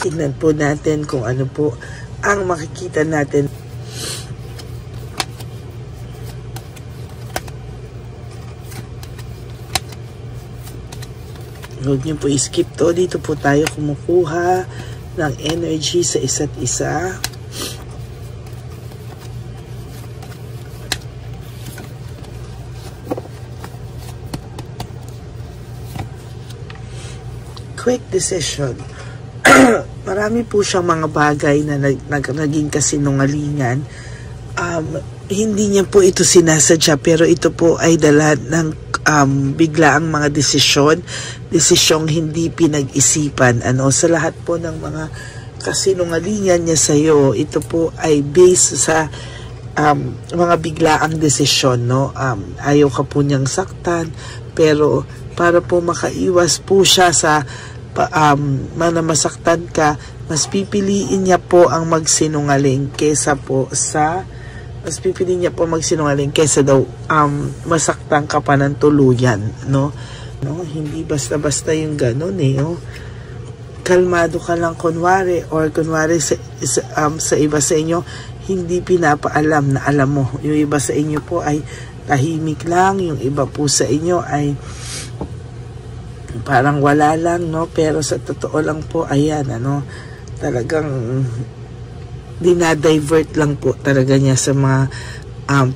Tignan po natin kung ano po ang makikita natin. Huwag niyo po i-skip to. Dito po tayo kumukuha ng energy sa isa't isa. Quick decision. Marami po siyang mga bagay na naging kasinungalingan. Hindi niya po ito sinasadya, pero ito po ay dala ng biglaang mga desisyong hindi pinag-isipan. Sa lahat po ng mga kasinungalingan niya sa iyo, ito po ay based sa mga biglaang desisyon, no? Ayaw ka po niyang saktan, pero para po makaiwas po siya sa masaktan ka, mas pipiliin niya po ang magsinungaling kesa daw masaktan ka pa ng tuluyan, no? Hindi basta-basta yung ganun no? Kalmado ka lang kunwari sa iba sa inyo hindi pinapaalam na alam mo. Yung iba sa inyo po ay tahimik lang, yung iba po sa inyo ay parang wala lang, no? Pero sa totoo lang po, ayan, talagang dinadivert lang po talaga niya sa mga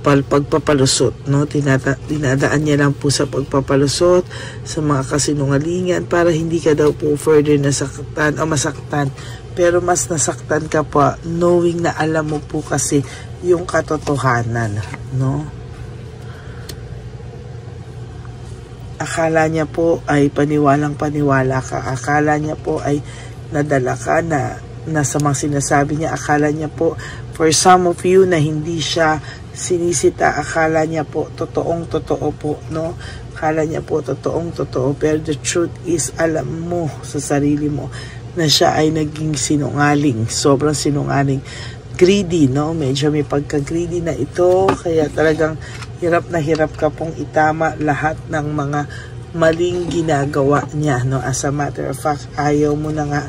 pagpapalusot, no? Dinadaan niya lang po sa pagpapalusot, sa mga kasinungalingan, para hindi ka daw po further nasaktan o masaktan. Pero mas nasaktan ka pa knowing na alam mo po kasi yung katotohanan, no? Akala niya po ay paniwalang-paniwala ka. Akala niya po ay nadala ka na sa mga sinasabi niya. Akala niya po, for some of you na hindi siya sinisita, akala niya po totoong-totoo po, no? Akala niya po totoong-totoo. Pero the truth is, alam mo sa sarili mo na siya ay naging sinungaling. Sobrang sinungaling. Greedy, no? Medyo may pagka-greedy na ito. Kaya talagang hirap na hirap ka pong itama lahat ng mga maling ginagawa niya, no? As a matter of fact, ayaw mo na nga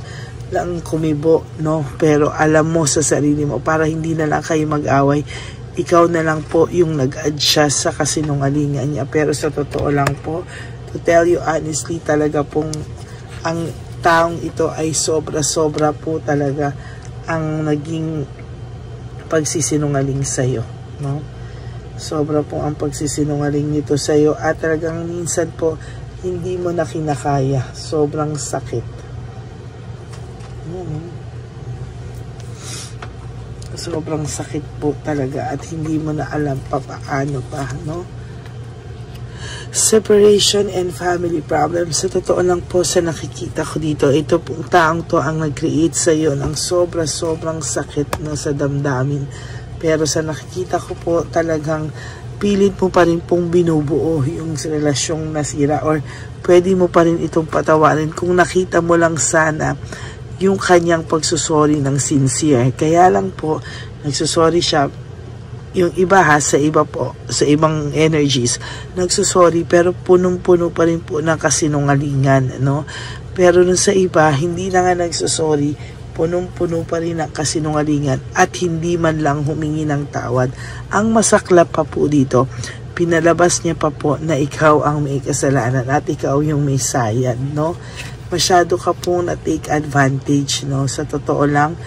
lang kumibo, no? Pero alam mo sa sarili mo, para hindi na lang kayo mag-away, ikaw na lang po yung nag-adjust sa kasinungalingan niya. Pero sa totoo lang po, to tell you honestly, talaga pong ang taong ito ay sobra-sobra po talaga ang naging pagsisinungaling sa'yo, no? Sobra po ang pagsisinungaling nito sa'yo at talagang minsan po hindi mo na kinakaya. Sobrang sakit. Sobrang sakit po talaga at hindi mo na alam paano pa, no? Separation and family problems. Sa totoo lang po sa nakikita ko dito, ito pong taong to ang nag-create sa iyo ng sobrang sakit, no, sa damdamin. Pero sa nakikita ko po talagang pilit mo pa rin pong binubuo yung relasyong nasira, or pwede mo pa rin itong patawarin kung nakita mo lang sana yung kanyang pagsusorry ng sincere. Kaya lang po, nagsusorry siya. Yung iba sa iba po, sa ibang energies, nagsusorry pero punong-puno pa rin po ng kasinungalingan, no? Pero nun sa iba, hindi na nga nagsusorry, punong-puno pa rin ng kasinungalingan at hindi man lang humingi ng tawad. Ang masaklap pa po dito, pinalabas niya pa po na ikaw ang may kasalanan at ikaw yung may sayad, no? Masyado ka po na-take advantage, no? Sa totoo lang,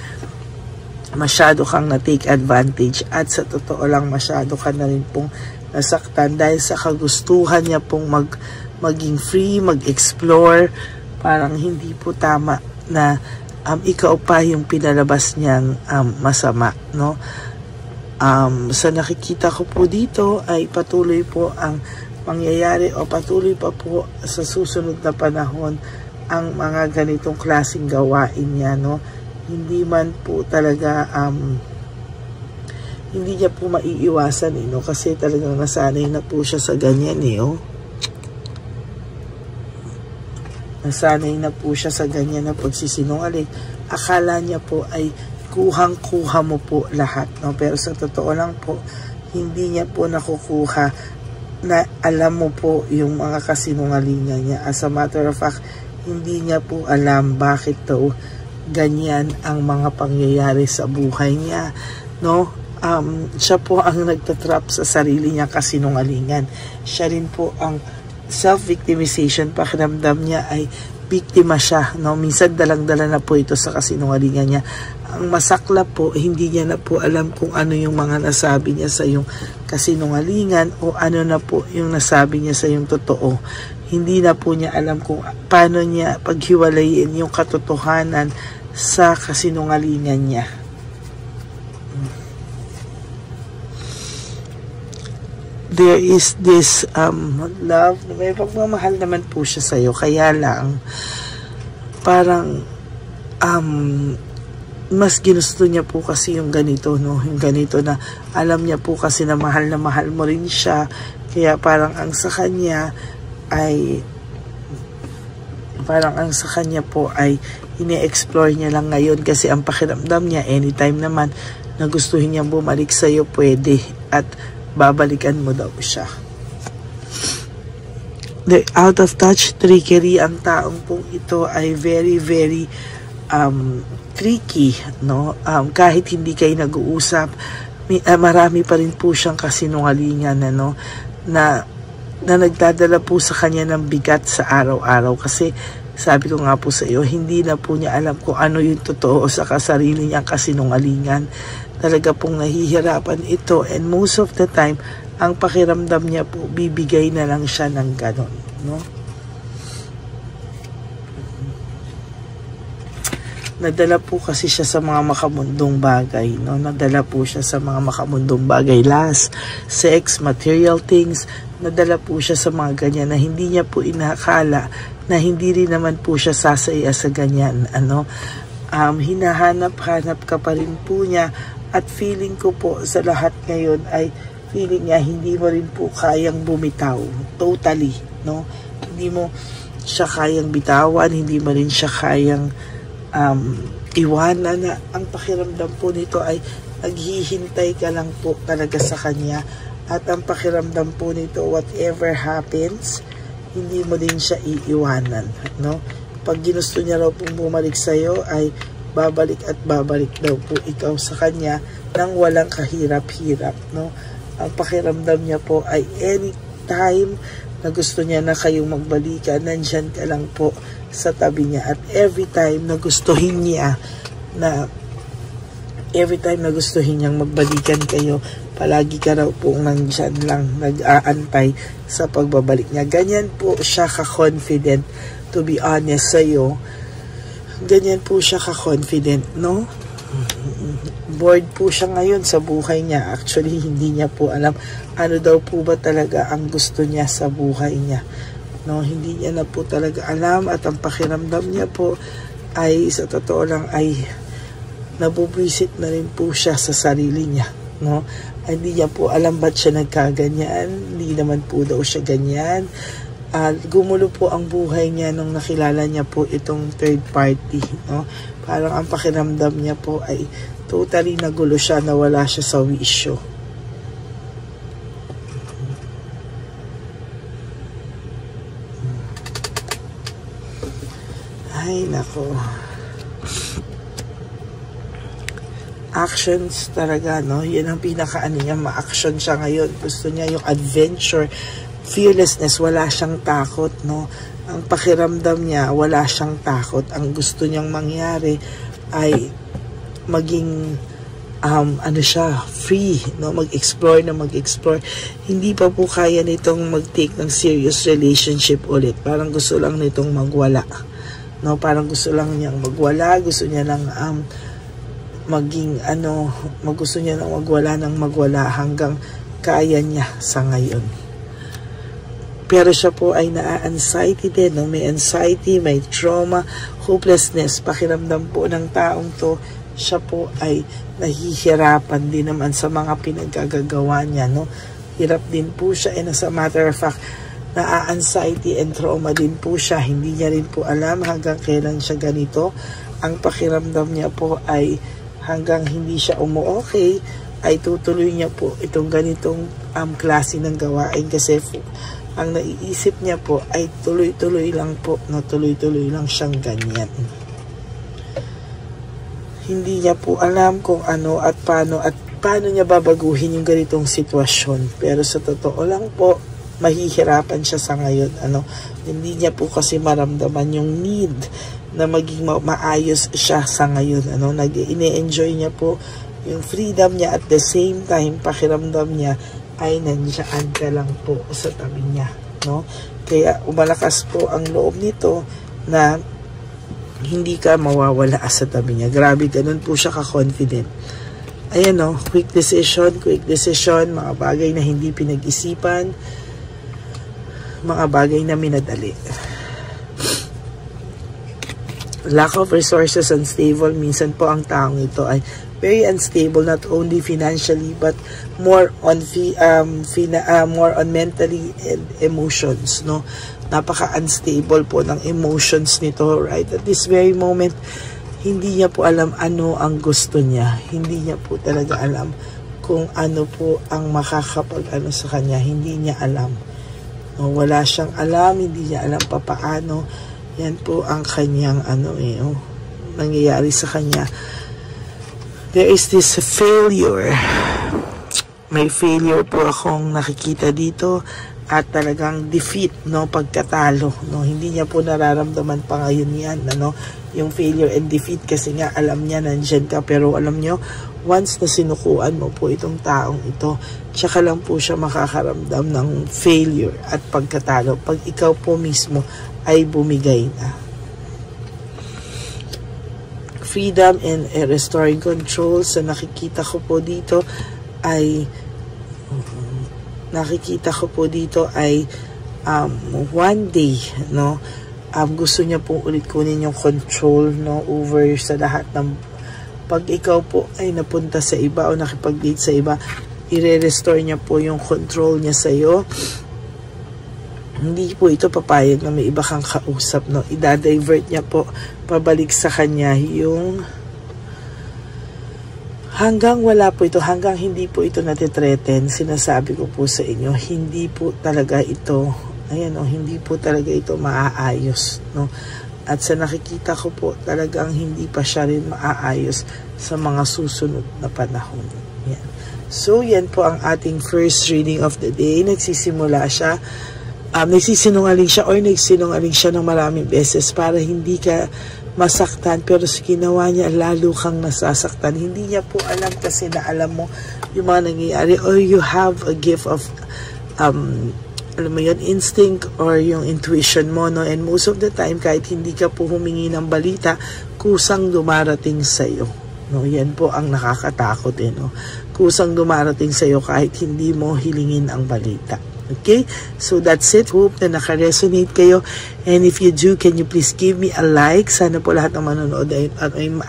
masyado kang na-take advantage at sa totoo lang masyado ka na rin pong nasaktan dahil sa kagustuhan niya pong maging free, mag-explore. Parang hindi po tama na ikaw pa yung pinalabas niyang masama, no? Sa nakikita ko po dito ay patuloy po ang mangyayari o patuloy pa po sa susunod na panahon ang mga ganitong klaseng gawain niya, no? Hindi man po talaga hindi niya po maiiwasan, no? Kasi talagang nasanay na po siya sa ganyan, nasanay na po siya sa ganyan na pagsisinungaling. Akala niya po ay kuhang-kuha mo po lahat, no? Pero sa totoo lang po, hindi niya po nakukuha na alam mo po yung mga kasinungalingan niya. As a matter of fact, hindi niya po alam bakit daw ganyan ang mga pangyayari sa buhay niya, no? Siya po ang nagtatrap sa sarili niya kasinungalingan. Siya rin po ang self-victimization, pakiramdam niya ay biktima siya, no? Minsan dalang-dala na po ito sa kasinungalingan niya. Ang masakla po, hindi niya na po alam kung ano yung mga nasabi niya sa yung kasinungalingan o ano na po yung nasabi niya sa yung totoo. Hindi na po niya alam kung paano niya paghiwalayin yung katotohanan sa kasinungalingan niya. There is this love, may pagmamahal naman po siya sa'yo, kaya lang parang mas ginusto niya po kasi yung ganito, no? Yung ganito na alam niya po kasi na mahal mo rin siya, kaya parang ang sa kanya po ay ini-explore niya lang ngayon kasi ang pakiramdam niya anytime naman na gustuhin niyang bumalik sa'yo, pwede at babalikan mo daw siya. The out of touch trickery, ang taong pong ito ay very tricky, no? Kahit hindi kayo nag-uusap, marami pa rin po siyang kasinungalingan, ano, na nagdadala po sa kanya ng bigat sa araw-araw kasi sabi ko nga po sa iyo, hindi na po niya alam kung ano yung totoo sa kasarili niyang kasinungalingan. Talaga pong nahihirapan ito, and most of the time ang pakiramdam niya po bibigay na lang siya ng ganon, no? Nadala po kasi siya sa mga makamundong bagay, no? Nadala po siya sa mga makamundong bagay, lust, sex, material things. Nadala po siya sa mga ganyan na hindi niya po inakala na hindi rin naman po siya sasaya sa ganyan, ano? Hinahanap-hanap ka pa rin po niya. At feeling ko po sa lahat ngayon ay feeling niya hindi mo rin po kayang bumitaw. Totally, no? Hindi mo siya kayang bitawan, hindi mo rin siya kayang iwanan, na ang pakiramdam po nito ay naghihintay ka lang po talaga sa kanya. At ang pakiramdam po nito, whatever happens, hindi mo din siya iiwanan, no? Pag ginusto niya raw pong bumalik sa'yo ay babalik at babalik daw po ikaw sa kanya nang walang kahirap-hirap, no? Ang pakiramdam niya po ay anytime na gusto niya na kayong magbalikan, nandyan ka lang po sa tabi niya. At every time na gustuhin niyang magbalikan kayo, palagi ka raw po nandyan lang, nag-aantay sa pagbabalik niya. Ganyan po siya ka-confident, to be honest sa'yo. Ganyan po siya ka-confident, no? Bored po siya ngayon sa buhay niya. Actually, hindi niya po alam ano daw po ba talaga ang gusto niya sa buhay niya, no? Hindi niya na po talaga alam, at ang pakiramdam niya po ay sa totoo lang ay nabubwisit na rin po siya sa sarili niya, no? Hindi niya po alam ba't siya nagkaganyan. Hindi naman po daw siya ganyan. Gumulo po ang buhay niya nung nakilala niya po itong third party, no? Parang ang pakiramdam niya po ay totally nagulo siya, nawala siya sa wisyo. Ay, nako. Actions talaga, no? Yun ang pinaka-ano niya, ma-action siya ngayon. Gusto niya yung adventure, fearlessness, wala siyang takot, no? Ang pakiramdam niya, wala siyang takot. Ang gusto niyang mangyari ay maging free, no? Mag-explore. Hindi pa po kaya nitong mag-take ng serious relationship ulit. Parang gusto lang nitong magwala, no? Parang gusto lang niyang magwala, gusto niya lang gusto niya lang magwala hanggang kaya niya sa ngayon. Pero siya po ay na-anxiety din, no? May anxiety, may trauma, hopelessness. Pakiramdam po ng taong to, siya po ay nahihirapan din naman sa mga pinagagagawa niya, no? Hirap din po siya, and as a matter of fact, na-anxiety and trauma din po siya. Hindi niya rin po alam hanggang kailan siya ganito. Ang pakiramdam niya po ay hanggang hindi siya umu-okay, ay tutuloy niya po itong ganitong klase ng gawain, kasi ang naiisip niya po ay tuloy-tuloy lang po, na tuloy-tuloy lang siyang ganyan. hindi niya po alam kung ano at paano niya babaguhin yung ganitong sitwasyon. Pero sa totoo lang po, mahihirapan siya sa ngayon. Hindi niya po kasi maramdaman yung need na maging maayos siya sa ngayon. Ine-enjoy niya po yung freedom niya, at the same time, pakiramdam niya ay nandiyan ka lang po sa tabi niya. Kaya umalakas po ang loob nito na hindi ka mawawala sa tabi niya. Grabe, ganun po siya ka-confident. Ayan quick decision, mga bagay na hindi pinag-isipan, mga bagay na minadali. Lack of resources, unstable. Minsan po ang taong ito ay very unstable, not only financially but more on mentally and emotions. Napaka-unstable po ng emotions nito right at this very moment. Hindi niya po alam ano ang gusto niya. Hindi niya po talaga alam kung ano po ang makakapag-ano sa kanya. Hindi niya alam. Wala siyang alam, hindi niya alam papaano. Yan po ang kanyang nangyayari sa kanya. There is this failure. May failure po akong nakikita dito. At talagang defeat, pagkatalo, hindi niya po nararamdaman pa ngayon yan, yung failure and defeat, kasi nga alam niya nandyan ka, pero alam niyo, once na sinukuan mo po itong taong ito, tsaka lang po siya makakaramdam ng failure at pagkatalo pag ikaw po mismo ay bumigay na. Freedom and restoring control. Sa nakikita ko po dito ay one day, gusto niya po ulit kunin yung control, over sa lahat ng, pag ikaw po ay napunta sa iba o nakipag-date sa iba, i-restore niya po yung control niya sa iyo. Hindi po ito papayag na may iba kang kausap, i-divert niya po pabalik sa kanya yung hanggang wala po ito, hanggang hindi po ito natitreten. Sinasabi ko po sa inyo, hindi po talaga ito, hindi po talaga ito maaayos, At sa nakikita ko po, talagang hindi pa siya rin maaayos sa mga susunod na panahon. Yan. So, yan po ang ating first reading of the day. Nagsisimula siya, nagsisinungaling siya ng maraming beses para hindi ka masaktan, pero sa ginawa niya, lalo kang nasasaktan. Hindi niya po alam kasi na alam mo yung mga nangyayari, or you have a gift of alam mo yun, instinct or yung intuition mo, and most of the time, kahit hindi ka po humingi ng balita, kusang dumarating sa'yo. Yan po ang nakakatakot kusang dumarating sa'yo kahit hindi mo hilingin ang balita. Okay? So that's it. Hope na naka-resonate kayo. And if you do, can you please give me a like? Sana po lahat ng manonood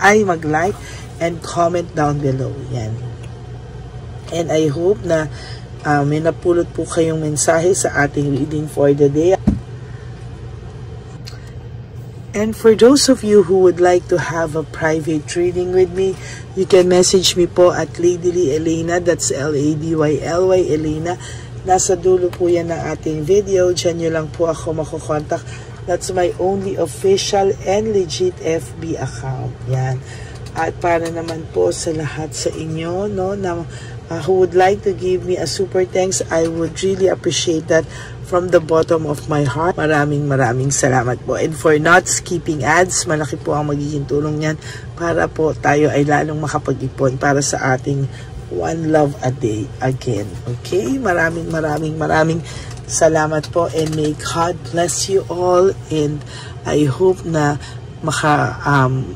ay mag-like and comment down below. Yan. And I hope na may napulot po kayong mensahe sa ating reading for the day. And for those of you who would like to have a private reading with me, you can message me po at Ladyly Elena. That's L-A-D-Y-L-Y Elena. Nasa dulo po yan ng ating video. Diyan nyo lang po ako makukontak. That's my only official and legit FB account. Yan. At para naman po sa lahat sa inyo, na who would like to give me a super thanks, I would really appreciate that from the bottom of my heart. Maraming salamat po. And for not skipping ads, malaki po ang magiging tulong yan para po tayo ay lalong makapag-ipon para sa ating One Love a Day again. Okay? Maraming salamat po, and may God bless you all, and I hope na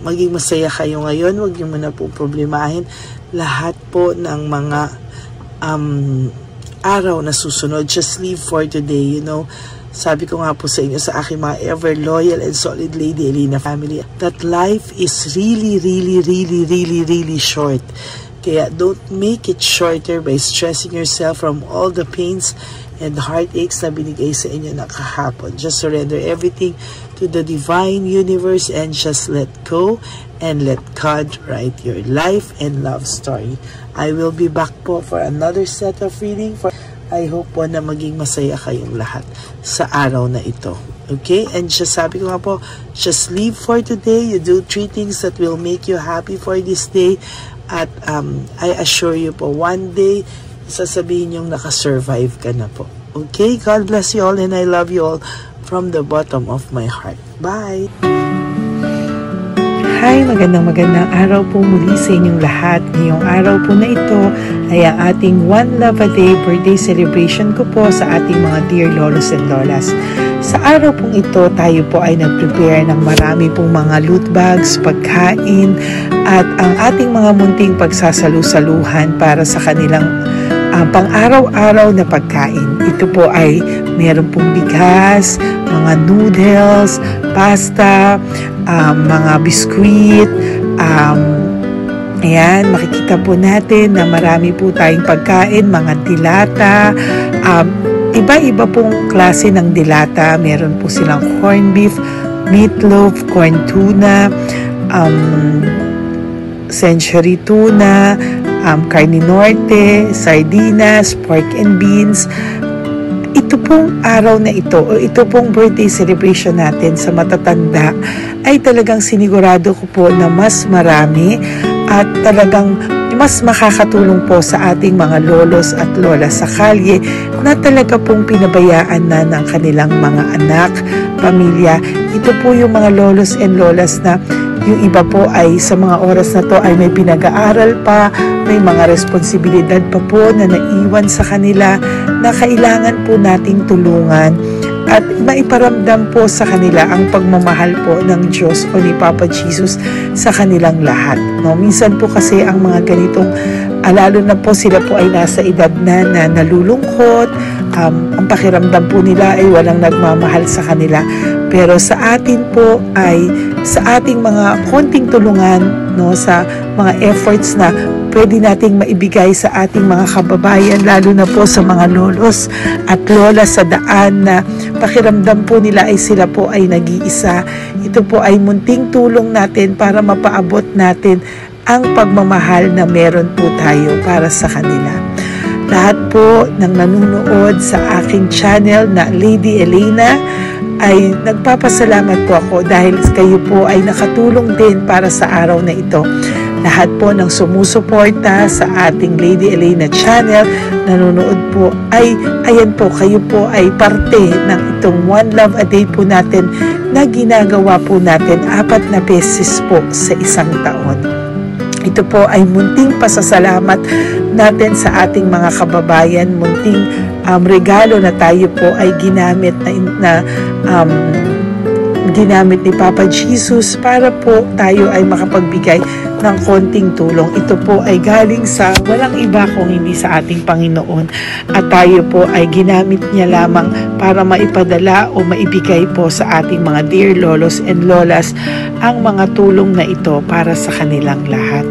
maging masaya kayo ngayon. Huwag niyo muna po problemahin lahat po ng mga araw na susunod. Just live for today, Sabi ko nga po sa inyo, sa aking mga ever loyal and solid Lady Elena family, that life is really short. Kaya don't make it shorter by stressing yourself from all the pains and heartaches na binigay sa inyo na kahapon. Just surrender everything to the divine universe and just let go and let God write your life and love story. I will be back po for another set of reading. I hope po na maging masaya kayong lahat sa araw na ito. Okay? And just sabi ko nga po, just live for today. You do 3 things that will make you happy for this day. At I assure you po, one day, sasabihin yung nakasurvive ka na po. Okay? God bless you all and I love you all from the bottom of my heart. Bye! Hi, magandang araw po muli sa inyong lahat. Ngayong araw po na ito ay ang ating One Love a Day birthday celebration ko po sa ating mga dear lolos and lolas. Sa araw pong ito, tayo po ay nag-prepare ng marami pong mga loot bags, pagkain, at ang ating mga munting pagsasalu-saluhan para sa kanilang pang-araw-araw na pagkain. Ito po ay meron pong bigas, mga noodles, pasta, mga biskuit, ayan, makikita po natin na marami po tayong pagkain, mga dilata, iba-iba pong klase ng dilata. Meron po silang corned beef, meatloaf, corn tuna, century tuna, carne norte, sardinas, pork and beans. Ito pong araw na ito o ito pong birthday celebration natin sa matatanda ay talagang sinigurado ko po na mas marami at talagang mas makakatulong po sa ating mga lolos at lola sa kalye na talaga pong pinabayaan na ng kanilang mga anak, pamilya. Ito po yung mga lolos and lolas na yung iba po ay sa mga oras na to ay may pinag-aaral pa, may mga responsibilidad pa po na naiwan sa kanila na kailangan po nating tulungan at maiparamdam po sa kanila ang pagmamahal po ng Diyos o ni Papa Jesus sa kanilang lahat. No? Minsan po kasi ang mga ganitong, lalo na po sila po ay nasa edad na nalulungkot, ang pakiramdam po nila ay walang nagmamahal sa kanila. Pero sa atin po ay sa ating mga konting tulungan, no, sa mga efforts na pwede nating maibigay sa ating mga kababayan, lalo na po sa mga lolos at lola sa daan na pakiramdam po nila ay sila po ay nag-iisa. Ito po ay munting tulong natin para mapaabot natin ang pagmamahal na meron po tayo para sa kanila. Lahat po ng nanonood sa aking channel na Lady Elena ay nagpapasalamat po ako dahil kayo po ay nakatulong din para sa araw na ito. Lahat po ng sumusuporta sa ating Lady Elena channel, nanonood po ay, ayan po, kayo po ay parte ng itong One Love a Day po natin na ginagawa po natin 4 na beses po sa isang taon. Ito po ay munting pasasalamat natin sa ating mga kababayan, munting regalo na tayo po ay ginamit ginamit ni Papa Jesus para po tayo ay makapagbigay ng konting tulong. Ito po ay galing sa walang iba kung hindi sa ating Panginoon at tayo po ay ginamit niya lamang para maipadala o maibigay po sa ating mga dear lolos and lolas ang mga tulong na ito para sa kanilang lahat.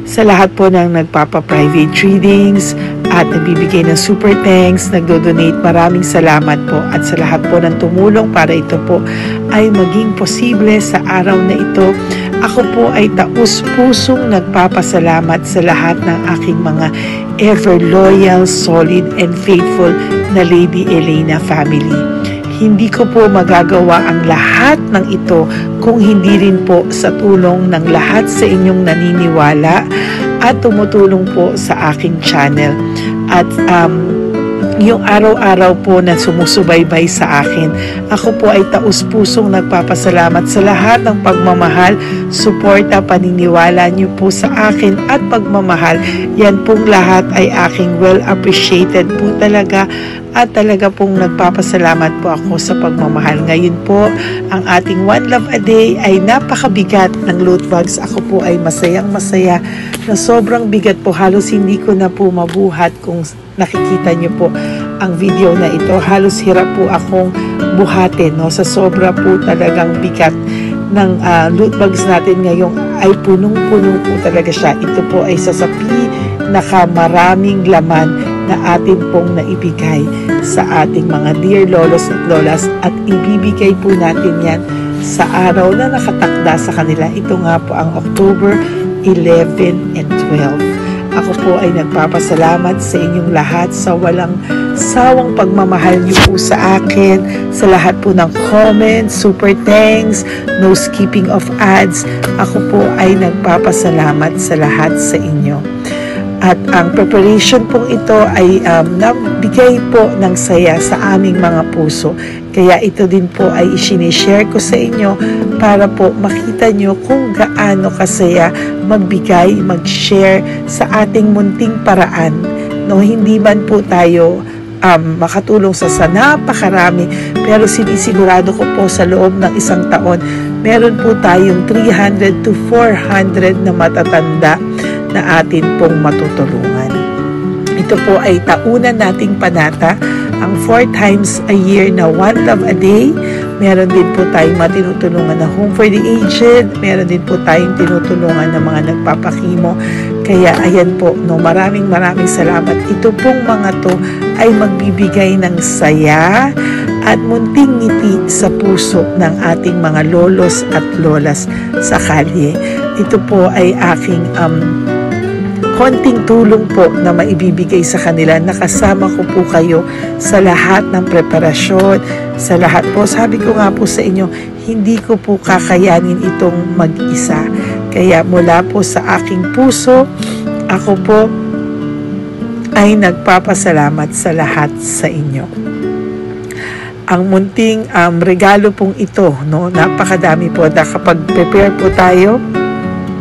Sa lahat po ng nagpapa-private readings at nagbibigay ng super thanks, nagdo-donate, maraming salamat po. At sa lahat po ng tumulong para ito po ay maging posible sa araw na ito. Ako po ay taus-pusong nagpapasalamat sa lahat ng aking mga ever loyal, solid, and faithful na Lady Elena family. Hindi ko po magagawa ang lahat ng ito kung hindi rin po sa tulong ng lahat sa inyong naniniwala at tumutulong po sa aking channel. At yung araw-araw po na sumusubaybay sa akin, ako po ay taus-pusong nagpapasalamat sa lahat ng pagmamahal, suporta, paniniwala niyo po sa akin at pagmamahal. Yan pong lahat ay aking well appreciated po talaga. At talaga pong nagpapasalamat po ako sa pagmamahal. Ngayon po, ang ating One Love a Day ay napakabigat ng loot bags. Ako po ay masayang-masaya na sobrang bigat po. Halos hindi ko na po mabuhat kung nakikita nyo po ang video na ito. Halos hirap po akong buhatin, no? Sa sobra po talagang bigat ng loot bags natin ngayong ay punong-puno po talaga siya. Ito po ay sasapi nakamaraming laman na atin pong naibigay sa ating mga dear lolos at lolas at ibibigay po natin yan sa araw na nakatakda sa kanila. Ito nga po ang October 11 and 12. Ako po ay nagpapasalamat sa inyong lahat sa walang sawang pagmamahal niyo po sa akin, sa lahat po ng comments, super thanks, no skipping of ads. Ako po ay nagpapasalamat sa lahat sa inyo. At ang preparation pong ito ay nabigay po ng saya sa aming mga puso. Kaya ito din po ay isinishare ko sa inyo para po makita nyo kung gaano kasaya magbigay, mag-share sa ating munting paraan. No, hindi man po tayo makatulong sa napakarami, pero sinisigurado ko po sa loob ng isang taon, meron po tayong 300 to 400 na matatanda na atin pong matutulungan. Ito po ay taunan nating panata, ang 4 times a year na One Love a Day. Meron din po tayong matinutulungan na Home for the Aged. Meron din po tayong tinutulungan ng mga nagpapakimo. Kaya ayan po, no, maraming salamat. Ito pong mga to ay magbibigay ng saya at munting ngiti sa puso ng ating mga lolos at lolas sa kalye. Ito po ay aking konting tulong po na maibibigay sa kanila. Nakasama ko po kayo sa lahat ng preparasyon, sa lahat po. Sabi ko nga po sa inyo, hindi ko po kakayanin itong mag-isa. Kaya mula po sa aking puso, ako po ay nagpapasalamat sa lahat sa inyo. Ang munting regalo pong ito, no, napakadami po na kapag prepare po tayo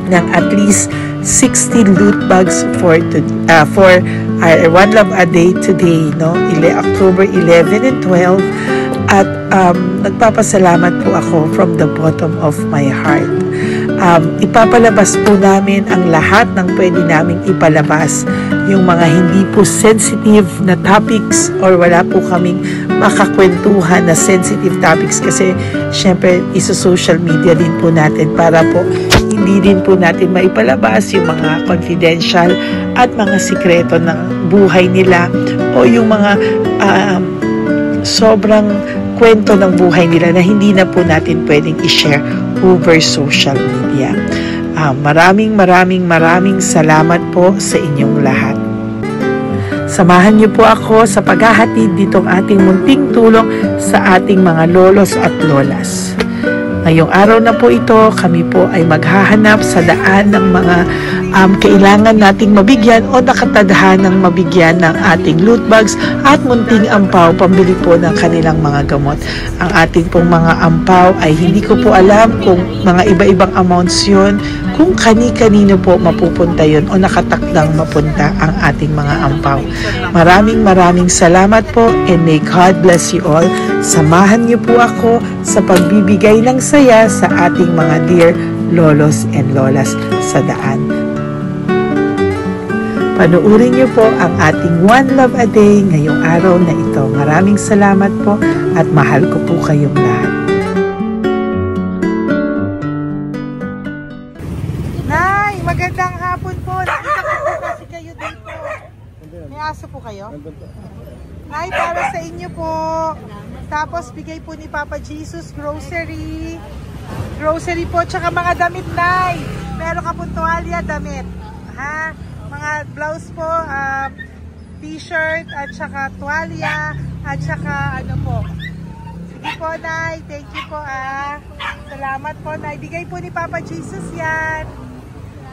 ng at least 60 loot bags for One Love a Day today, no? October 11 and 12. At nagpapasalamat po ako from the bottom of my heart. Ipapalabas po namin ang lahat ng pwede naming ipalabas. Yung mga hindi po sensitive na topics or wala po kaming makakwentuhan na sensitive topics kasi syempre isa-social media din po natin para po hindi din po natin maipalabas yung mga confidential at mga sikreto ng buhay nila o yung mga sobrang kwento ng buhay nila na hindi na po natin pwedeng i-share over social media. Maraming salamat po sa inyong lahat. Samahan niyo po ako sa paghahatid ditong ating munting tulong sa ating mga lolos at lolas. Ngayong araw na po ito, kami po ay maghahanap sa daan ng mga kailangan nating mabigyan o nakatadhanang mabigyan ng ating loot bags at munting ampaw pambili po ng kanilang mga gamot. Ang ating pong mga ampaw ay hindi ko po alam kung mga iba-ibang amounts yun, kung kani-kanino po mapupunta yun o nakatakdang mapunta ang ating mga ampaw. Maraming salamat po and may God bless you all. Samahan niyo po ako sa pagbibigay ng saya sa ating mga dear lolos and lolas sa daan. Panuurin niyo po ang ating One Love a Day ngayong araw na ito. Maraming salamat po at mahal ko po kayong lahat. Nay, magandang hapon po. Nakita ko po kasi kayo dito. May aso po kayo? Nay, para sa inyo po. Tapos bigay po ni Papa Jesus grocery. Grocery po, tsaka mga damit, Nay. Meron ka po tuwalya, damit. Ha? Mga blouse po, t-shirt, at saka tuwalya, at saka ano po. Sige po, Nay. Thank you po, Salamat po, Nay. Bigay po ni Papa Jesus yan.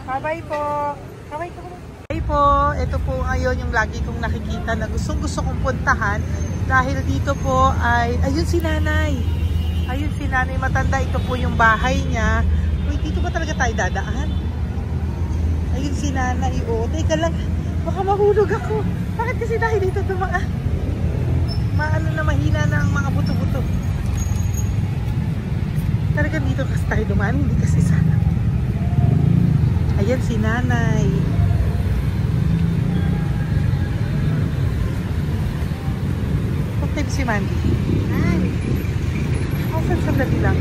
Bye-bye po. Bye-bye po. Bye po. Ito po ngayon yung lagi kong nakikita na gusto kong puntahan. Dahil dito po ay, ayun si Nanay. Ayun si Nanay matanda. Ito po yung bahay niya. Uy, dito ba talaga tayo dadaan? Ayun si Nanay. Oo, teka lang. Baka mahulog ako. Bakit kasi dahil dito dumaan? Maano na mahina na ang mga buto-buto. Talagang dito kasi tayo dumaan. Hindi kasi sana. Ayan si Nanay. Huwag si Mandy. Hi. Sandali lang.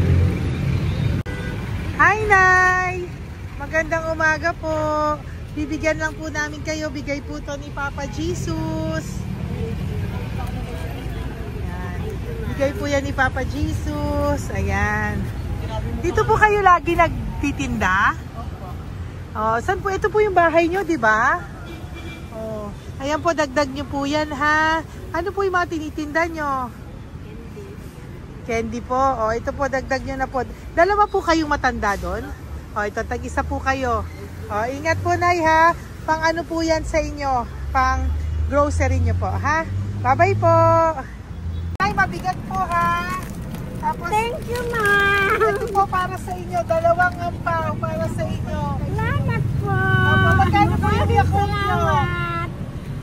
Hi, Nay! Magandang umaga po. Bibigyan lang po namin kayo. Bigay po to ni Papa Jesus. Ayan. Bigay po yan ni Papa Jesus. Ayan. Dito po kayo lagi nagtitinda? Oh, saan po? Ito po yung bahay nyo, di ba? Ayan po, dagdag nyo po yan ha. Ano po yung mga tinitinda nyo? Candy po. O, ito po, dagdag nyo na po. Dalawa po kayong matanda doon. O, ito, tag-isa po kayo. O, ingat po, Nay, ha. Pang ano po yan sa inyo? Pang grocery nyo po, ha? Bye-bye po. Nay, mabigat po, ha. Tapos, Thank you, ma'am. ito po para sa inyo. Dalawang ampaw para sa inyo. Salamat po. Opo, magkano po yung Yakult nyo? Salamat.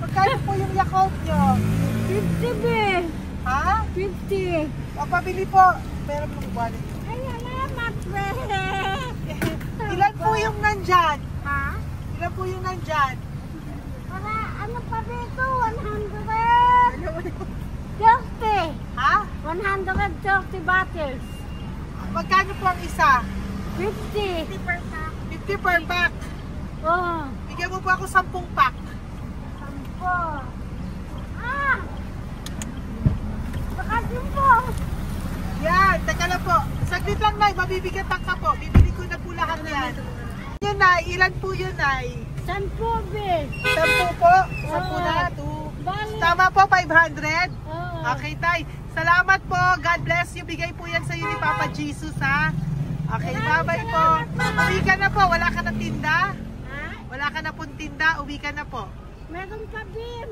Magkano po yung Yakult nyo? 50 be. Ha? 50. O, pabili po. Meron pong wallet. Ay, salamat be. Ilan po yung nandyan? Ha? Ilan po yung nandyan? Para ano pa dito? 130. Ha? 130 bottles. Magkano po ang isa? 50. 50 per pack. Oh. Bigyan mo po ako 10 pack. Sampo. Ah! Bakasyon po. Yan, teka lang po. Saglit lang, Nay. Mabibigatan ka po. Bibili ko na po lahat yan. Yan, Nay. Ilan po yun, Nay? Sampo be. 10 po. 10 na. 2. Bali. Tama po, 500. Oh. Okay, Tay. Salamat po. God bless you. Bigay po yan sa iyo ni Papa Jesus, ha? Okay, bye-bye po. Uwi ka na po. Wala ka na tinda? Ha? Wala ka na pong tinda. Uwi ka na po. Meron pa be.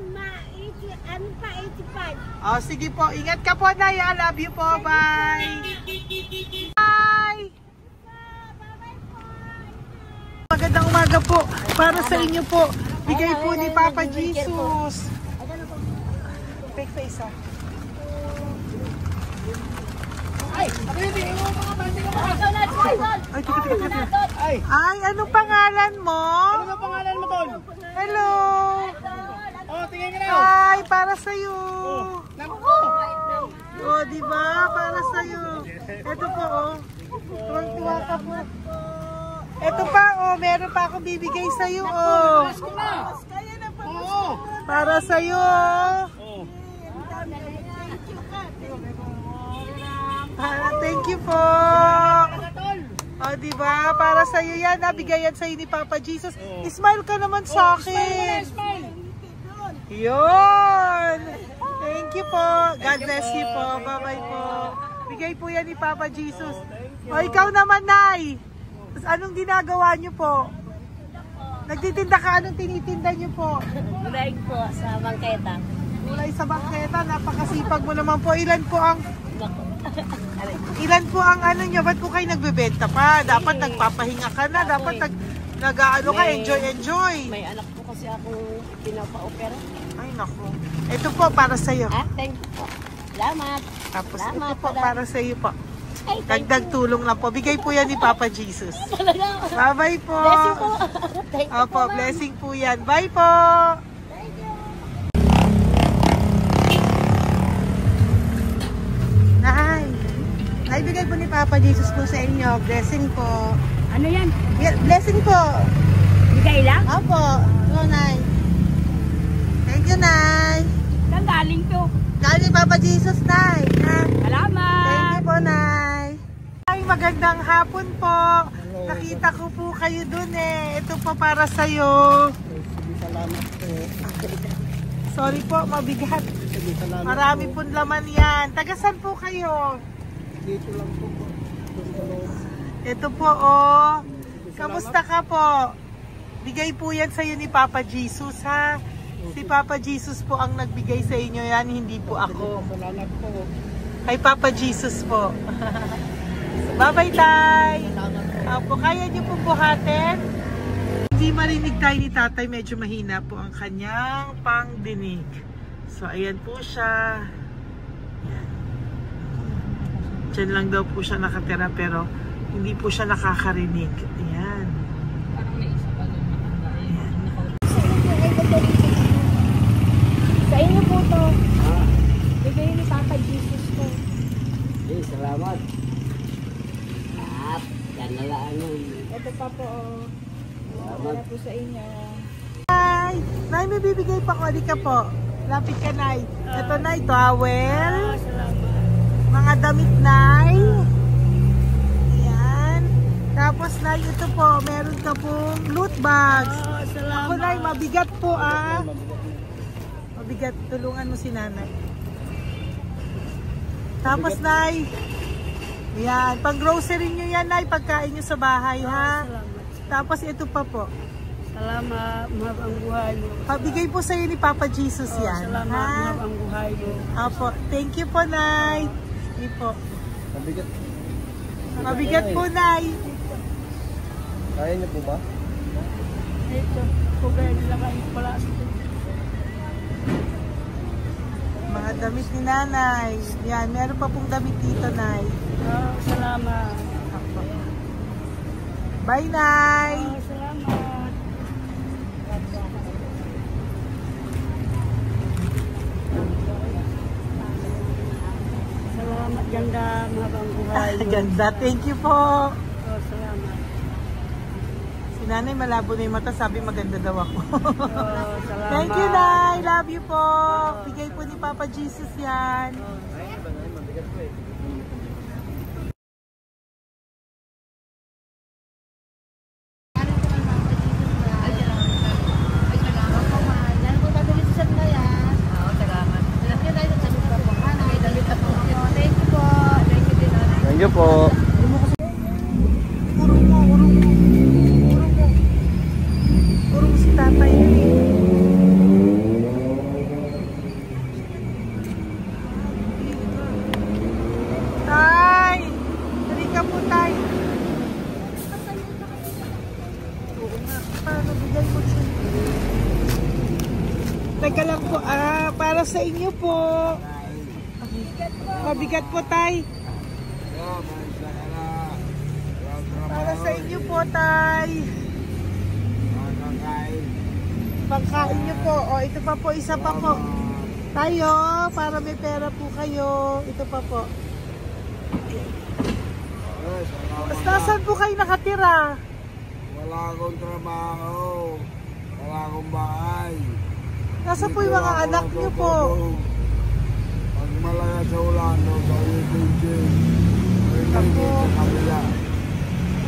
Ano pa 85. Oh, sige po. Ingat ka po, Nay. I love you po. Bye. Bye. Magandang umaga po. Para sa inyo po. Bigay po ni Papa Jesus. Fake face, ha? Ay, teka. Ay, anong pangalan mo? Ano pangalan mo, Tol? Hello. Oh, tingin ka na. Ay, para sa'yo. Naku! Oh, di ba? Para sa'yo. Ito po, oh. Tuwang-tuwa ka po. Ito pa, oh. Meron pa akong bibigay sa'yo, oh. Pasko na! Oo! Para sa'yo. Oh. Thank you po. Oh, di ba? Para sa'yo yan. Nabigay yan sa'yo ni Papa Jesus. Smile ka naman sa akin. Yun. Thank you po. God bless you po. Bye-bye po. Bigay po yan ni Papa Jesus. O, ikaw naman, Nay. Anong ginagawa niyo po? Nagtitinda ka? Anong tinitinda niyo po? Gulay po sa bangketa. Gulay sa bangketa. Napakasipag mo naman po. Ilan po ang ano nyo? Ba't po kayo nagbebenta pa? Dapat nagpapahinga ka na. Dapat nag-ano ka, enjoy. May anak po kasi akong pinapa-opera. Ay, naku. Ito po, para sa'yo. Ah, thank you po. Salamat. Tapos Salamat, ito po, para sa'yo po. Ay, thank Dagdag tulong lang po. Bigay po yan ni Papa Jesus. Bye-bye po. Blessing po. Thank you Opo, po. blessing po yan. Bye po. Thank you. Naibigay po ni Papa Jesus po sa inyo. Blessing po. Ano yan? Blessing po. Bigay lang? Opo. Hello, Nay. Thank you, Nay. Saan galing to? Galing Papa Jesus, Nay. Ha? Salamat. Thank you po, Nay. Ay, magandang hapon po. Nakita ko po kayo dun eh. Ito po para sa'yo. Salamat po. Sorry po, mabigat. Salamat Marami pong laman yan. Tagasan po kayo? Dito lang po. Ito po, oh. Kamusta ka po? Bigay po yan sa'yo ni Papa Jesus, ha? Si Papa Jesus po ang nagbigay sa inyo yan, hindi po ako. Salamat po. Kay Papa Jesus po. Bye-bye, Tay. Opo, kaya niyo po buhatin? Hindi marinig tayo ni Tatay, medyo mahina po ang kanyang pangdinig. So, ayan po siya. Ayan. Diyan lang daw po siya nakatira pero hindi po siya nakakarinig. Ayan. Ayan. Sa inyo po to. Bigay ni Papa Jesus po. Eh, salamat. Yan na lang. Ito pa po. Wala po sa inyo. Nay, Nay, may bibigay pa ko. Di ka po. Lapit ka, Nay. Ito, Nay, towel. Salamat. Mga damit, Nay. Ayan. Tapos, Nay, ito po. Meron ka pong loot bags. Ako, Nay, mabigat po, ah. Pabigat, tulungan mo si nanay. Tapos, Nay. Yan, pang grocery nyo yan, Nay. Pagkain nyo sa bahay, ha? Tapos, ito pa po. Salamat, mahabang buhay mo. Pabigay po sa'yo ni Papa Jesus yan. Salamat, ha? mahabang buhay mo. Apo, thank you po, Nay. Sige po. Mabigat. Mabigat po, Nay. Kaya niyo po ba? Ito, kugay nila kayo pala. Mga damit ni Nanay. Yan, meron pa pong damit dito, Nay. Oh, salamat. Apo. Bye, Nay. Oh, salamat. Salamat, ganda, mahabang buhay mo. Ganda. Thank you po. Oh, salamat. Si Nanay malabo na yung mata. Sabi maganda daw ako. Oh, salamat. Thank you, Nay. Love you po. Bigay po ni Papa Jesus yan. Mabigat po eh. Thank you po. Urong mo. Urong si tatay yun eh. Tay! Halika po, Tay. Oo nga. Paano bigay mo siya? Teka lang po. Para sa inyo po. Mabigat po, Tay. Para sa inyo po, Tay. Pagkain nyo po. O, ito pa po, isa pa po. Tayo, para may pera po kayo. Ito pa po. Nasaan po kayo nakatira? Wala akong trabaho. Wala akong bahay. Nasaan po yung mga anak nyo po? Pag malaya sa Ulano, sa UTG. Ako. Sa kabila.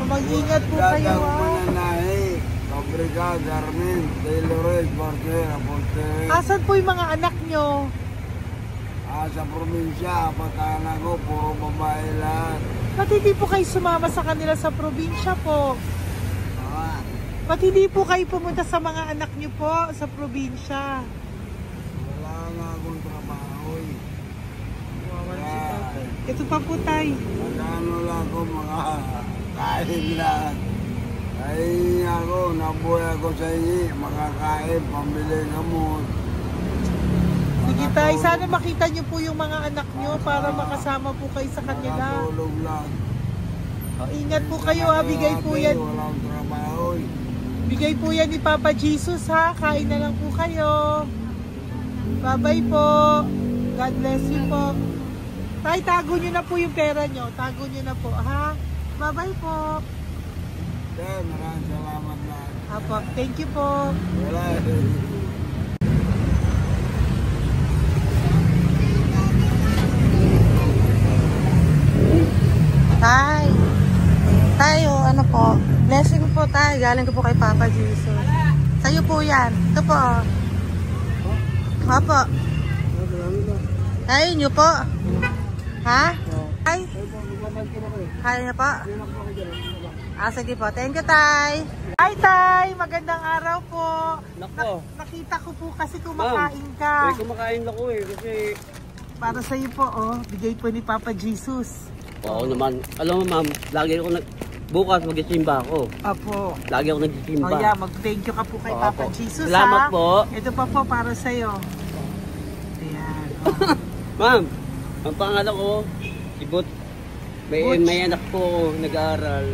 Mag-ingat po kayo, Dadang ha? mananahi. Fabrika, Garmin, Tailored, Bortera, Portere. Nasaan po yung mga anak nyo? Sa probinsya, patanan ko, puro babae lahat. Ba't hindi po kayo sumama sa kanila sa probinsya po? Ah, Ba't hindi po kayo pumunta sa mga anak nyo po sa probinsya? wala nga akong trabaho eh. Ito pa po, Tay. Magkano lang ako mga kain lang. Ay ako, nabuhay ako sa inyo, makakain, pambili gamot. Sige, Tay. Sana makita nyo po yung mga anak nyo para makasama po kayo sa kanila. Makatulog lang. O, ingat po kayo, ha. Bigay po yan. Wala akong trabaho eh. Bigay po yan ni Papa Jesus, ha. Kain na lang po kayo. Bye-bye po. God bless you po. Tay, tago nyo na po yung pera nyo. Tago nyo na po, ha. Bye-bye po. Maraming salamat na. Apo, thank you po. Wala eh. Tay. Tayo, ano po? Blessing po tayo. Galing ko po kay Papa Jesus. Sa'yo po yan. Ito po. Apo. Tayo nyo po. Ha? Tay? Kaya niyo po? Sige po. Thank you, Tay. Hi, Tay. Magandang araw po. Nako. Nakita ko po kasi kumakain ka. Kumakain ako eh. Kasi Para sa'yo po, oh. Bigay po ni Papa Jesus. Oo naman. Alam mo ma'am, lagi ako bukas magsisimba ako. Apo. Lagi ako nagsisimba. Oh yeah, mag-thank you ka po kay Papa Opo. Jesus, Salamat ha? po. Ito pa po para sa'yo. Ayan. Oh. Ma'am, ang pangalan ko, si Butch. Butch. May anak ko nag-aaral.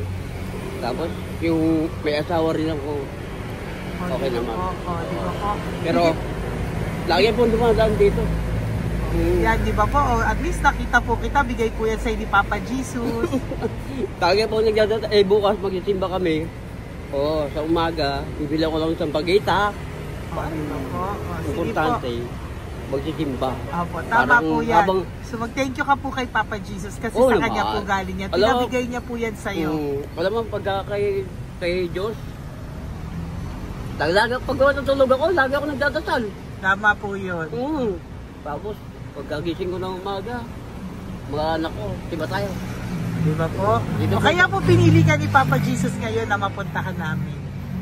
Tapos yung may asawa rin ako. Okay di ba naman. po? Oh, di ba po? Pero lagi po dumadaan dito. Yan, di ba po? Oh, at least nakita po kita. Bigay po yan sa'yo ni Papa Jesus. Lagi po nagdadaan. Bukas magsisimba kami. Oo, sa umaga. Bibili ko lang ng pagita. Oh, di ba po? Oh, sige po. Importante. Magsisimba. Opo, tama Parang po yan. habang- So mag-thank you ka po kay Papa Jesus kasi Oo sa naman. kanya po galing yan. Alam mo- Pinabigay niya po yan sa'yo. Alam mo, pagka kay Diyos, lagi pag natutulog ako, lagi ako nagdadasal. Tama po yun. Tapos, pagkagising ko ng umaga, mga anak ko, diba tayo? Di ba po? Dito O kaya po pinili ka ni Papa Jesus ngayon na mapuntahan namin.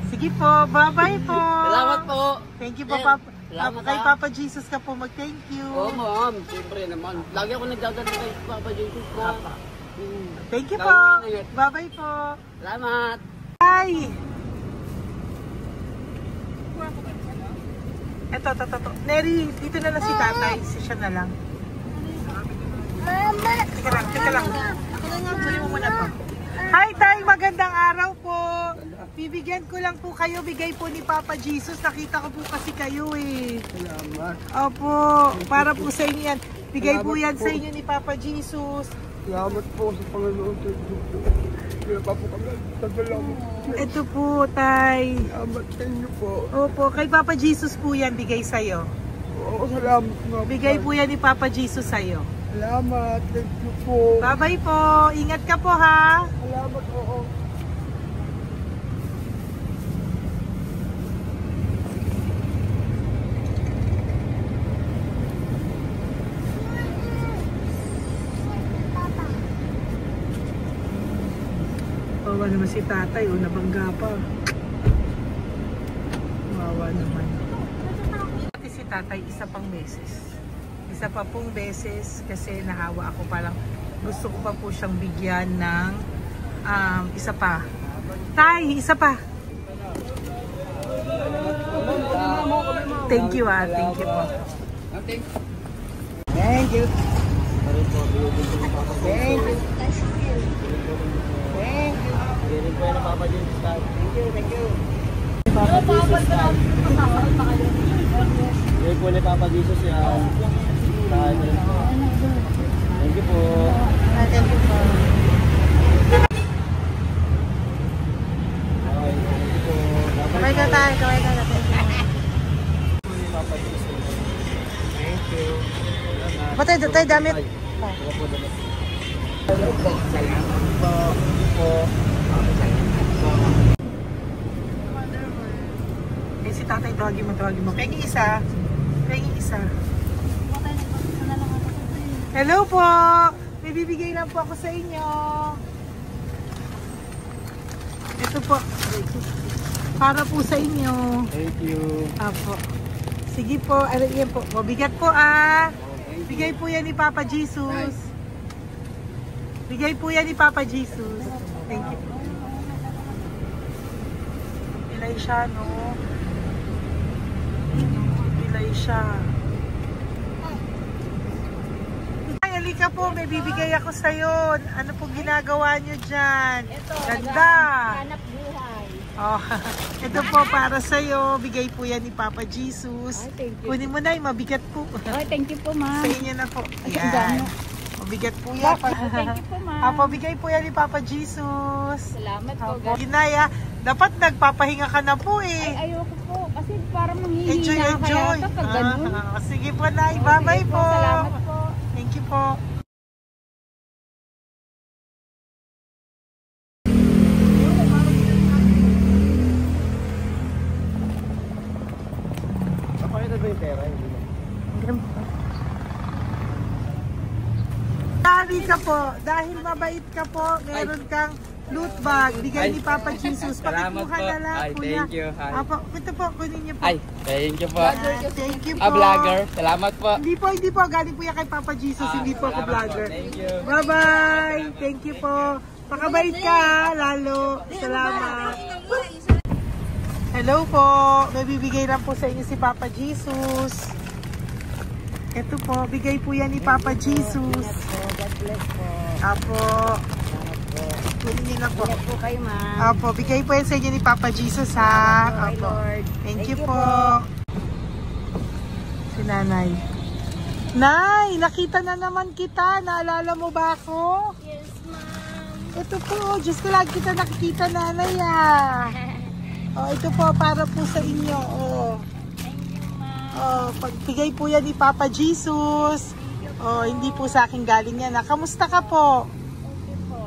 Sige po, bye-bye po. Salamat po. Thank you po, Yeah. Papa. Salamat, Kay ha. Papa Jesus ka po mag-thank you. Oo, ma'am. Siyempre naman. Lagi ako nagdadala kay Papa Jesus na. Thank you Lagi po. mo ingat. Bye-bye po. Salamat. Hi! Eto. Neri, dito na lang si tatay. Siya na lang. Mama! Teka lang. Kunin mo muna to. Hi, tay! Magandang araw po. Bibigyan ko lang po kayo. Bigay po ni Papa Jesus. Nakita ko po kasi kayo eh. Salamat. Opo. Para po sa inyo yan. Bigay po yan sa inyo ni Papa Jesus. Salamat po sa Panginoon. Kaya pa po kami. Salamat. Ito po, tay. Salamat sa inyo po. Opo. Kay Papa Jesus po yan. Bigay sa'yo. Oo, salamat nga po. Bigay po yan ni Papa Jesus sa'yo. Salamat. Thank you po. Bye-bye po. Ingat ka po ha. Salamat po. Wawa naman si tatay. O, nabangga pa. Wawa naman. Pati si tatay, isa pang beses. Isa pa pong beses kasi nahawa ako, parang gusto ko pa po siyang bigyan ng isa pa. Tay, isa pa. Thank you thank you po. Thank you. Thank you. Thank you. Ganun po yung Papa Jesus. Thank you. Ganun po ni Papa Jesus yan. Thank you po. Thank you po. Kamay ka tayo, kamay ka natin. Thank you. Patay, tayo damit. Eh, si tatay, tawagin mo. Pengi isa. Hello po! May bibigay lang po ako sa inyo. Ito po. Para po sa inyo. Thank you. Apo. Sige po, yan po. Mabigat po Bigay po yan ni Papa Jesus. Bigay po yan ni Papa Jesus. Thank you. Pilay siya, no? Pilay siya. Ay, halika po. May bibigay ako sa'yo. Ano po ginagawa nyo dyan? Ito, Ganda. hanap buhay. Oh, ito po para sa'yo. Bigay po yan ni Papa Jesus. Ay, thank you. Kunin mo na, mabigat po. Ay, thank you po, ma'am. Sa inyo na po. Ay, Ayan. gano. Mabigat po yan. Thank you po, ma'am. Apo, bigay po yan ni Papa Jesus. Salamat po. Opo. Ginaya, dapat nagpapahinga ka na po eh. Ay, ayoko po. Kasi parang Enjoy. manghihina kaya kapag ganun. Sige po, Nay. Bye-bye Sige po. Salamat po. Thank you po. Napakita ba yung pera? Dahil ka po, dahil mabait ka po, meron kang loot bag. Bigay ni Papa Jesus. Salamat Pakikuha po. na lang Ay, po thank you. Ay. Apo, ito po, kunin niyo po. Ay, thank you po. Thank you po. Vlogger. Salamat po. Hindi po. Galing po yan kay Papa Jesus. Hindi po ako Salamat vlogger. Thank you. Bye-bye. Thank you po. Pakabait ka, lalo. Salamat. Hello po. May bibigay lang po sa inyo si Papa Jesus. Ito po, bigay po yan ni Papa Jesus. God bless po. Apo. Kunin niyo na po. Ingat po kayo, ma'am. Apo, bigay po yan sa inyo ni Papa Jesus ha. Okay, Apo. Lord. Thank you po. Si Nanay. Nay, nakita na naman kita. Naalala mo ba ako? Yes, ma'am. Ito po, just ko lang kita nakikita, Nanay Oh, ito po, para po sa inyo. Oh. Thank you, ma'am. Oh, pagbigay po yan ni Papa Jesus. Oh, hindi po sa akin galing yan. Kamusta ka po? Thank you po.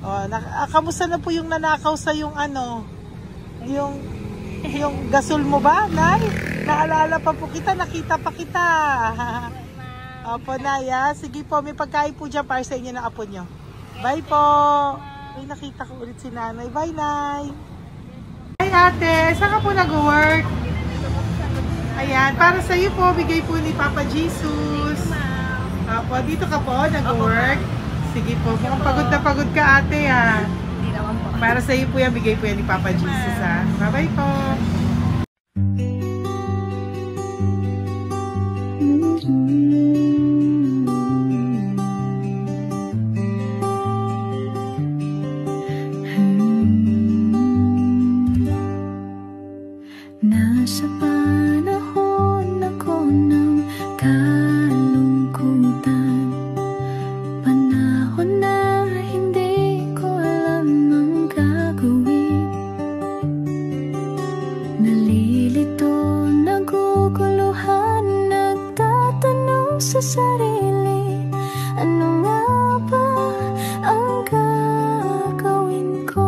Oh, kamusta na po yung nanakaw sa yung ano? Yung gasol mo ba, Nay? Naalala pa po kita, nakita pa kita. Opo, Naya. Sige po, may pagkain po dyan para sa inyo ng apo nyo. Bye po. Ay, nakita ko ulit si Nanay. Bye, Nay. Hi, ate. Saan ka po nag-work? Ayan, para sa iyo po, bigay po ni Papa Jesus. Opo, dito ka po, nag-work. Sige po, mukhang pagod na pagod ka, ate, ha. Para sa iyo po yan, bigay po yan ni Papa Jesus, ha. Bye-bye po. Nasa panahon ako ng kalungkutan, panahon na hindi ko alam ang gagawin. Nalilito, naguguluhan, nagtatanong sa sarili, ano nga ba ang gagawin ko?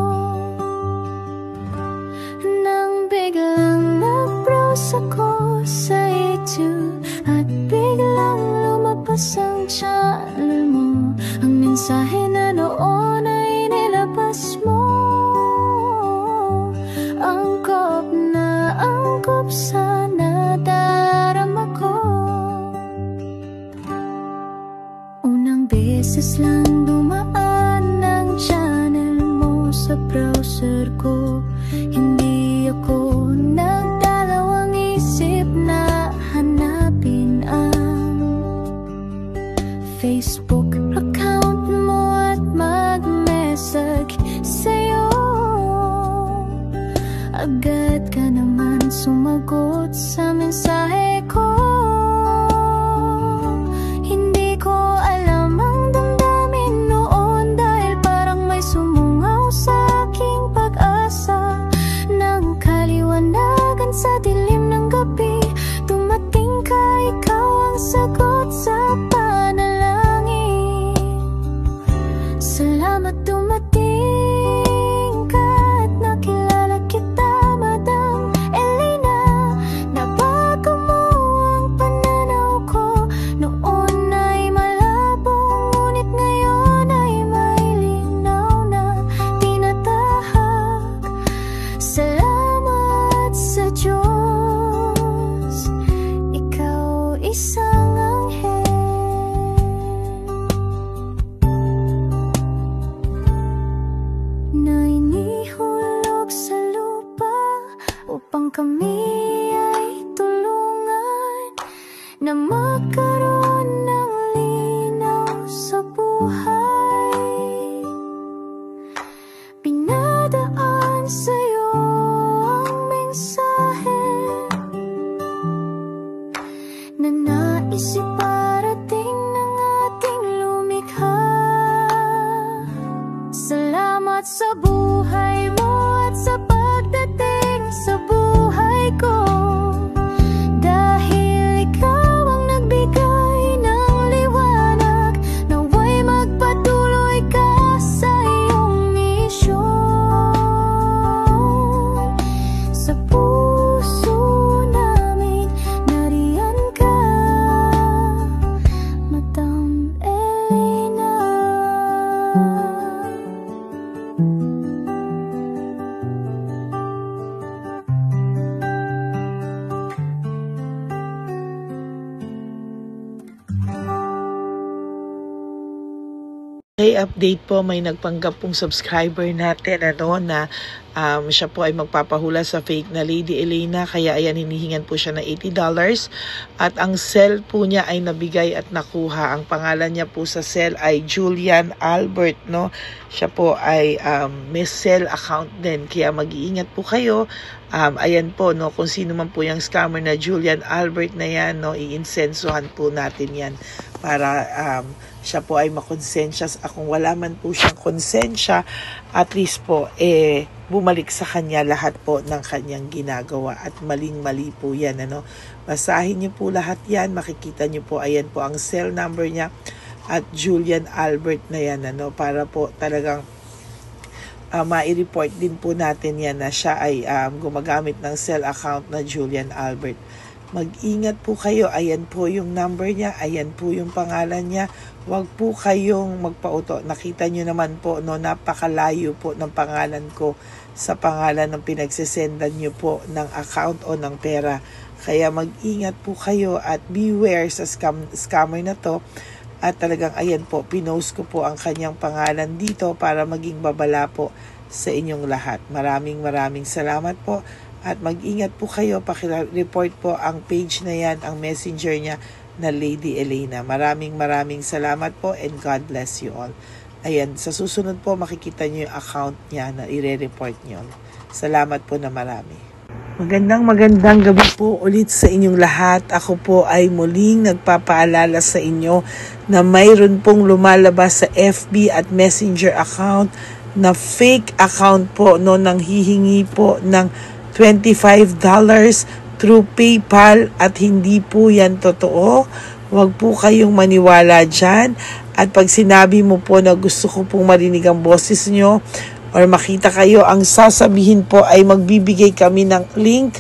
Nang biglang nag-browse ako sa YouTube at biglang lumabas ang channel mo, ang mensahe na noon ay nilabas mo. Angkop sa nadarama ko. Unang beses lang dumaan ang channel mo sa browser ko, hindi ako nagdalawang isip na hanapin ang Facebook account mo at mag-message sa'yo. Agad ka naman sumagot sa mensahe ko. Hindi ko alam ang damdamin noon, dahil parang may sumungaw sa aking pag-asa. Nang kaliwanagan sa dilim ng gabi, dumating ka, ikaw ang sagot sa panalangin. Salamat dumating ka at nakilala kita, Madam Elena. Nabago mo ang pananaw ko, noon ay malabo, ngunit ngayon ay may linaw na tinatahak. Salamat sa Diyos, ikaw isang anghel na inihulog sa lupa upang kami ay tulungan na magkaroon ng linaw sa buhay. Pinadaan sa'yo ang mensahe na nais iparating ng ating lumikha. Salamat sa buhay mo at sa pagdating sa buhay ko, dahil ikaw ang nagbigay ng liwanag. Naway magpatuloy ka sa iyong misyon. Sa puso namin nariyan ka, Madam Elena. Okay, update po, may nagpanggap pong subscriber natin na siya po ay magpapahula sa fake na Lady Elena, kaya ayan, hinihingan po siya ng $80 at ang cell po niya ay nabigay at nakuha. Ang pangalan niya po sa cell ay Julian Albert, no? Siya po ay may cell account din, kaya mag-iingat po kayo. Ayan po, no, kung sino man po yung scammer na Julian Albert na yan, no, iinsensuhan po natin yan para siya po ay makonsensya. Kung wala man po siyang konsensya, at least po bumalik sa kanya lahat po ng kanyang ginagawa, at maling-mali po yan, ano. Basahin niyo po lahat yan, makikita niyo po, ayan po ang cell number niya at Julian Albert na yan, ano, para po talagang mai-report din po natin yan na siya ay gumagamit ng cell account na Julian Albert. Mag-ingat po kayo. Ayan po yung number niya. Ayan po yung pangalan niya. Huwag po kayong magpauto. Nakita nyo naman po, no, napakalayo po ng pangalan ko sa pangalan ng pinagsisendan nyo po ng account o ng pera. Kaya mag-ingat po kayo at beware sa scammer na to. At talagang ayan po, pinost ko po ang kanyang pangalan dito para maging babala po sa inyong lahat. Maraming salamat po. At mag-ingat po kayo, pakireport po ang page na yan, ang messenger niya na Lady Elena. Maraming salamat po and God bless you all. Ayan, sa susunod po makikita niyo yung account niya na i-report niyo. Salamat po na marami. Magandang gabi po ulit sa inyong lahat. Ako po ay muling nagpapaalala sa inyo na mayroon pong lumalabas sa FB at Messenger account na fake account po, no, nang hihingi po ng $25 through PayPal at hindi po yan totoo. Huwag po kayong maniwala dyan. At pag sinabi mo po na gusto ko pong marinig ang boses nyo or makita kayo, ang sasabihin po ay magbibigay kami ng link.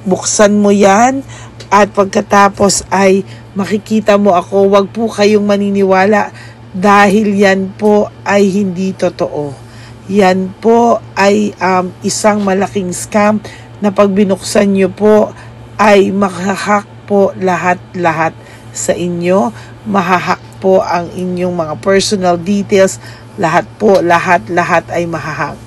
Buksan mo yan at pagkatapos ay makikita mo ako. Huwag po kayong maniniwala dahil yan po ay hindi totoo. Yan po ay isang malaking scam na pag binuksan nyo po ay mahahack po lahat sa inyo. Mahahack po ang inyong mga personal details. Lahat ay mahahack.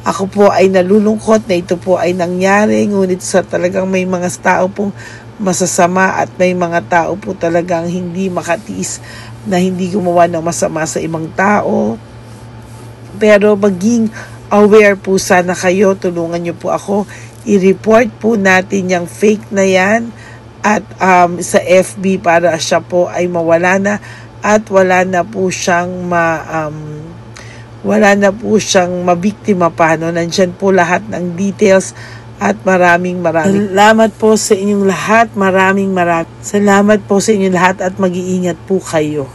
Ako po ay nalulungkot na ito po ay nangyari. Ngunit sa talagang may mga tao pong masasama at may mga tao po talagang hindi makatiis na hindi gumawa ng masama sa ibang tao. Pero maging aware po sana kayo. Tulungan nyo po ako. I-report po natin yung fake na yan at sa FB para siya po ay mawala na at wala na po siyang mabiktima pa. No? Nandyan po lahat ng details at maraming salamat po sa inyong lahat. Maraming salamat po sa inyong lahat at mag-iingat po kayo.